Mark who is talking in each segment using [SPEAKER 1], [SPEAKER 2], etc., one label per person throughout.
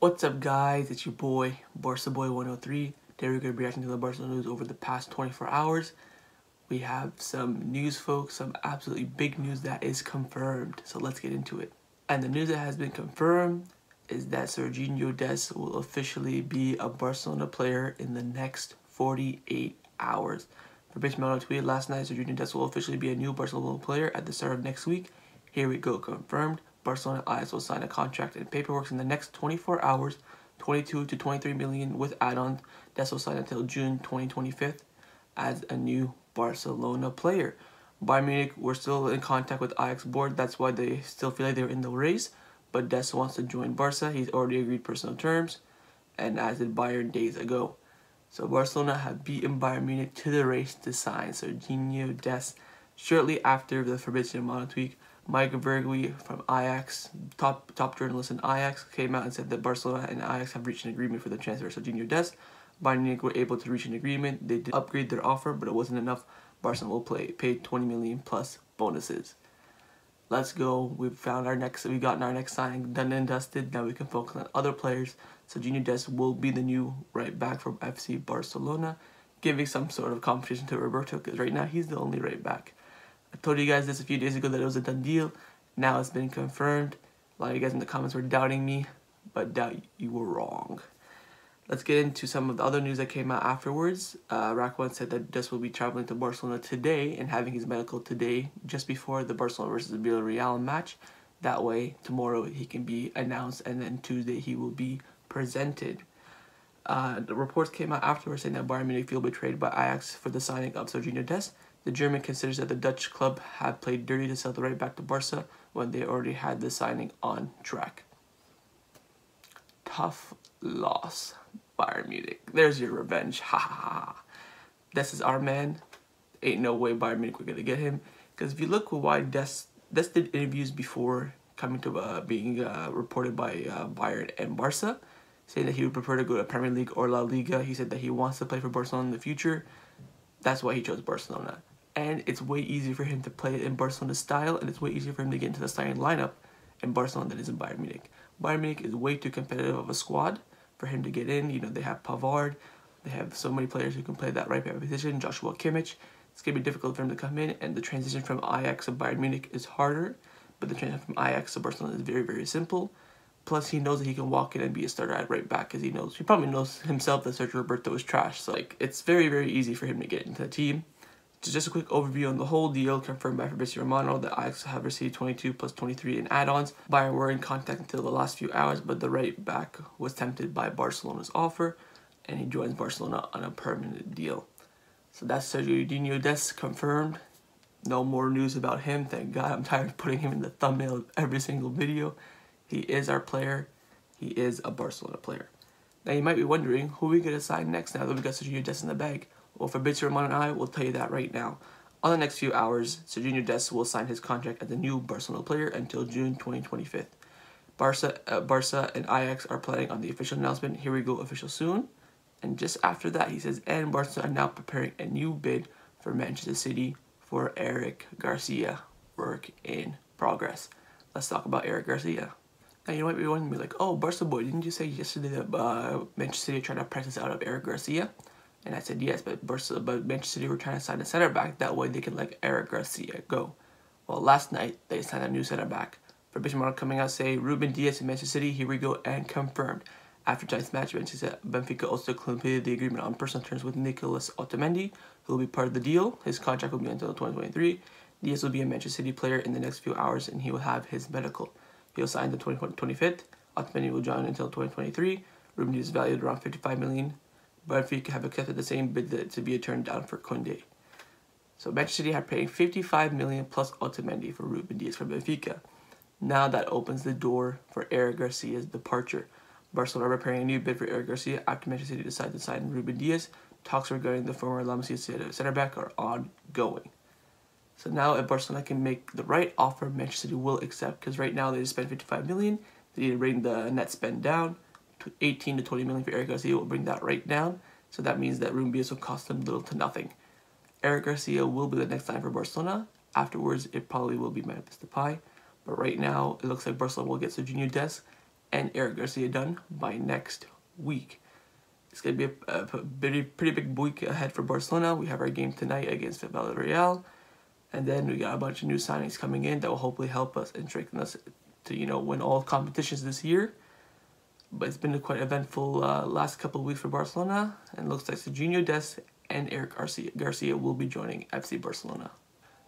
[SPEAKER 1] What's up, guys? It's your boy, Barca Boy 103. Today we're going to be reacting to the Barcelona news over the past 24 hours. We have some news, folks, some absolutely big news that is confirmed. So let's get into it. And the news that has been confirmed is that Sergino Dest will officially be a Barcelona player in the next 48 hours. Fabrizio tweeted last night, Sergino Dest will officially be a new Barcelona player at the start of next week. Here we go, confirmed. Barcelona Ajax will sign a contract and paperwork in the next 24 hours, 22 to 23 million with add-ons. Dest will sign until June 2025 as a new Barcelona player. Bayern Munich were still in contact with Ajax board. That's why they still feel like they're in the race. But Dest wants to join Barca. He's already agreed personal terms, and as did Bayern days ago. So Barcelona have beaten Bayern Munich to the race to sign Sergino Dest. Shortly after the Fabrizio tweet, Mike Vergui from Ajax, top journalist in Ajax, came out and said that Barcelona and Ajax have reached an agreement for the transfer of Sergino Dest. Bayern Munich were able to reach an agreement. They did upgrade their offer, but it wasn't enough. Barcelona will pay 20 million plus bonuses. Let's go. We gotten our next signing done and dusted. Now we can focus on other players. Sergino Dest will be the new right back from FC Barcelona, giving some sort of competition to Roberto, because right now he's the only right back. I told you guys this a few days ago that it was a done deal. Now it's been confirmed. A lot of you guys in the comments were doubting me, but you were wrong. Let's get into some of the other news that came out afterwards. Raquan said that Dest will be traveling to Barcelona today and having his medical today, just before the Barcelona versus Villarreal match. That way, tomorrow he can be announced, and then Tuesday he will be presented. The reports came out afterwards saying that Bayern Munich feel betrayed by Ajax for the signing of Sergino Dest. The German considers that the Dutch club had played dirty to sell the right back to Barca when they already had the signing on track. Tough loss, Bayern Munich. There's your revenge. Ha ha ha. Dest is our man. Ain't no way Bayern Munich were going to get him. Because if you look why Dest did interviews before coming to being reported by Bayern and Barca, saying that he would prefer to go to Premier League or La Liga. He said that he wants to play for Barcelona in the future. That's why he chose Barcelona. And it's way easier for him to play in Barcelona's style, and it's way easier for him to get into the starting lineup in Barcelona than it is in Bayern Munich. Bayern Munich is way too competitive of a squad for him to get in. You know, they have Pavard. They have so many players who can play that right back position. Joshua Kimmich. It's going to be difficult for him to come in, and the transition from Ajax to Bayern Munich is harder, but the transition from Ajax to Barcelona is very, very simple. Plus, he knows that he can walk in and be a starter at right back, because he probably knows himself that Sergio Roberto is trash. So, it's very, very easy for him to get into the team. Just a quick overview on the whole deal, confirmed by Fabrizio Romano that Ajax have received 22 plus 23 in add-ons. Bayern were in contact until the last few hours, but the right back was tempted by Barcelona's offer, and he joins Barcelona on a permanent deal. So that's Sergino Dest confirmed. No more news about him, thank God. I'm tired of putting him in the thumbnail of every single video. He is our player. He is a Barcelona player. Now you might be wondering, who are we going to sign next now that we got Sergino Dest in the bag? Well, Fabrizio Romano and I will tell you that right now. On the next few hours, Sergino Dest will sign his contract as a new Barcelona player until June 2025. Barca and Ajax are planning on the official announcement. Here we go, official soon. And just after that, he says, and Barca are now preparing a new bid for Manchester City for Eric Garcia. Work in progress. Let's talk about Eric Garcia. Now you might be wondering, like, oh, Barca boy, didn't you say yesterday that Manchester City are trying to press us out of Eric Garcia? And I said yes, but Manchester City were trying to sign a center back. That way they can let Eric Garcia go. Well, last night they signed a new center back. Fabrizio Romano coming out saying Ruben Dias in Manchester City. Here we go, and confirmed. After tonight's match, Benfica also completed the agreement on personal terms with Nicolas Otamendi, who will be part of the deal. His contract will be until 2023. Dias will be a Manchester City player in the next few hours, and he will have his medical. He'll sign the 25th. Otamendi will join until 2023. Ruben Dias is valued around 55 million. Benfica have accepted the same bid to be turned down for Koundé. So Manchester City are paying 55 million plus Otamendi for Ruben Dias from Benfica. Now that opens the door for Eric Garcia's departure. Barcelona are preparing a new bid for Eric Garcia after Manchester City decided to sign Ruben Dias. Talks regarding the former La Masia center back are ongoing. So now if Barcelona can make the right offer, Manchester City will accept, because right now they just spent 55 million. They need to bring the net spend down. 18 to 20 million for Eric Garcia will bring that right down. So that means that Ruben Dias will cost them little to nothing. Eric Garcia will be the next sign for Barcelona. Afterwards, it probably will be Memphis Depay. But right now, it looks like Barcelona will get Sergino Dest and Eric Garcia done by next week. It's going to be a pretty big week ahead for Barcelona. We have our game tonight against Villarreal. And then we got a bunch of new signings coming in that will hopefully help us and strengthen us to, you know, win all competitions this year. But it's been a quite eventful last couple of weeks for Barcelona. And it looks like Sergino Dest and Eric Garcia will be joining FC Barcelona.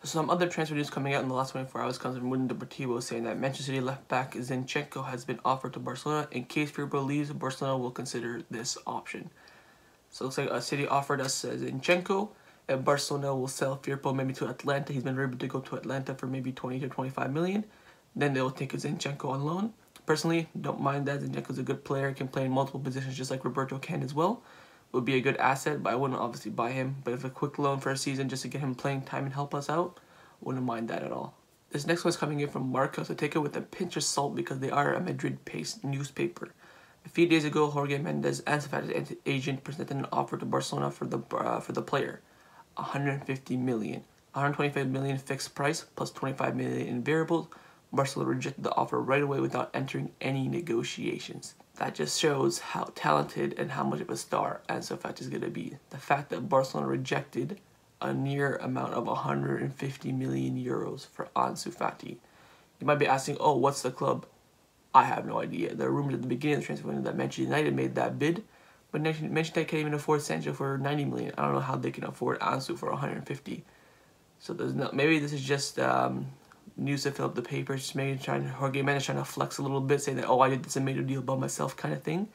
[SPEAKER 1] Some other transfer news coming out in the last 24 hours comes from Ruben Dias saying that Manchester City left-back Zinchenko has been offered to Barcelona. In case Firpo leaves, Barcelona will consider this option. So it looks like City offered us Zinchenko, and Barcelona will sell Firpo maybe to Atlanta. He's been rumored to go to Atlanta for maybe 20 to 25 million. Then they will take Zinchenko on loan. Personally, don't mind that. Zinchenko's a good player, can play in multiple positions just like Roberto can as well. Would be a good asset, but I wouldn't obviously buy him. But if a quick loan for a season just to get him playing time and help us out, wouldn't mind that at all. This next one's coming in from Marca, so take it with a pinch of salt because they are a Madrid-based newspaper. A few days ago, Jorge Mendes, Ansu Fati's agent, presented an offer to Barcelona for the player, 150 million, 125 million fixed price plus 25 million in variables. Barcelona rejected the offer right away without entering any negotiations. That just shows how talented and how much of a star Ansu Fati is going to be. The fact that Barcelona rejected a near amount of 150 million euros for Ansu Fati. You might be asking, oh, what's the club? I have no idea. There are rumors at the beginning of the transfer window that Manchester United made that bid, but Manchester United can't even afford Sancho for 90 million. I don't know how they can afford Ansu for 150. So there's no. Maybe this is just news to fill up the papers. Maybe Jorge Mendes trying to flex a little bit, saying that, oh, I did this and made a deal by myself kind of thing.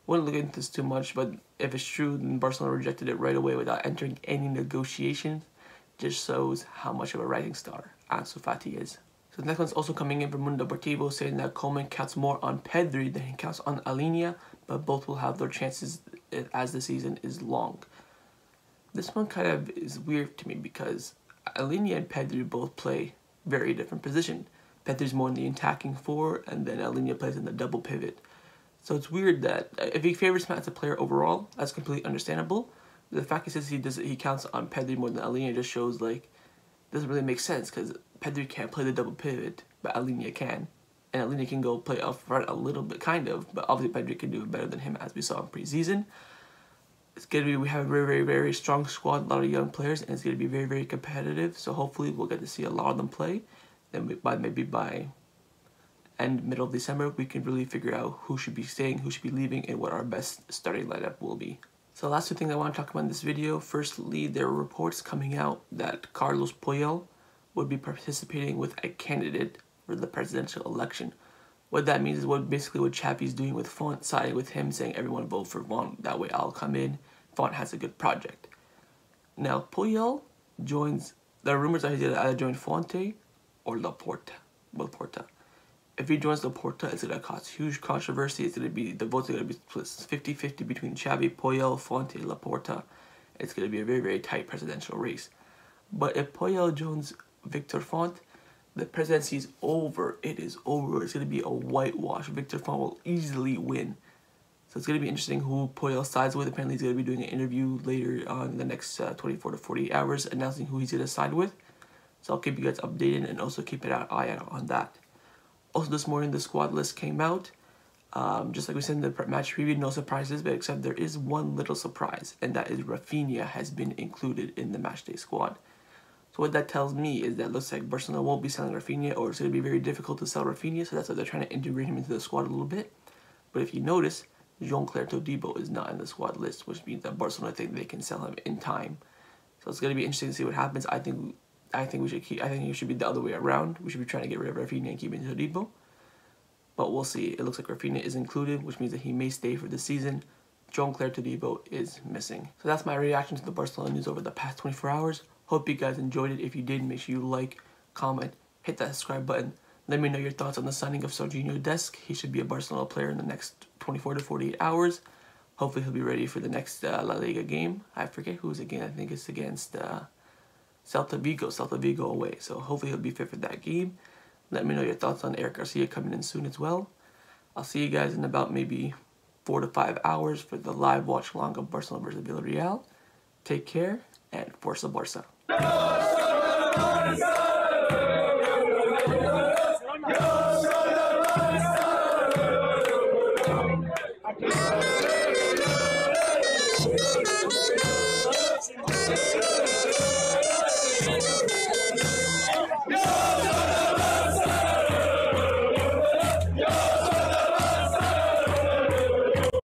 [SPEAKER 1] Wouldn't look into this too much, but if it's true, then Barcelona rejected it right away without entering any negotiations. Just shows how much of a rising star Ansu Fati is. So the next one's also coming in from Mundo Deportivo, saying that Koeman counts more on Pedri than he counts on Alinea, but both will have their chances as the season is long. This one kind of is weird to me because Alinea and Pedri both play very different position. Pedri's more in the attacking four, and then Alinea plays in the double pivot. So it's weird that if he favors him as a player overall, that's completely understandable. The fact he says he counts on Pedri more than Alinea just shows like doesn't really make sense because Pedri can't play the double pivot, but Alinea can, and Alinea can go play up front a little bit, kind of. But obviously Pedri can do it better than him, as we saw in preseason. It's gonna be we have a very strong squad, a lot of young players, and it's gonna be very competitive. So hopefully we'll get to see a lot of them play. Then maybe by and middle of December, we can really figure out who should be staying, who should be leaving, and what our best starting lineup will be. So last two things I want to talk about in this video. Firstly, there are reports coming out that Carlos Puyol would be participating with a candidate for the presidential election. What that means is basically what Xavi's doing with Font, siding with him, saying everyone vote for Font, that way I'll come in. Font has a good project. Now, Puyol joins, there are rumors that he's going to either join Fonte or Laporta. If he joins Laporta, it's going to cause huge controversy. It's going to be, the votes are going to be split 50-50 between Xavi, Puyol, Fonte, Laporta. It's going to be a very tight presidential race. But if Puyol joins Victor Font, the presidency is over. It is over. It's going to be a whitewash. Victor Font will easily win. So it's going to be interesting who Puyol sides with. Apparently he's going to be doing an interview later on in the next 24 to 48 hours announcing who he's going to side with. So I'll keep you guys updated and also keep an eye out on that. Also this morning the squad list came out. Just like we said in the match preview, no surprises, but except there is one little surprise, and that is Rafinha has been included in the matchday squad. So what that tells me is that it looks like Barcelona won't be selling Rafinha, or it's going to be very difficult to sell Rafinha, so that's why they're trying to integrate him into the squad a little bit. But if you notice, Jean-Claire Todibo is not in the squad list, which means that Barcelona think they can sell him in time. So it's going to be interesting to see what happens. I think it should be the other way around. We should be trying to get rid of Rafinha and keep in Todibo. But we'll see. It looks like Rafinha is included, which means that he may stay for the season. Jean-Claire Todibo is missing. So that's my reaction to the Barcelona news over the past 24 hours. Hope you guys enjoyed it. If you did, make sure you like, comment, hit that subscribe button. Let me know your thoughts on the signing of Sergino Dest. He should be a Barcelona player in the next 24 to 48 hours. Hopefully he'll be ready for the next La Liga game. I forget who's again. I think it's against Celta Vigo away. So hopefully he'll be fit for that game. Let me know your thoughts on Eric Garcia coming in soon as well. I'll see you guys in about maybe 4 to 5 hours for the live watch along of Barcelona versus Villarreal. Take care and Forza Barca.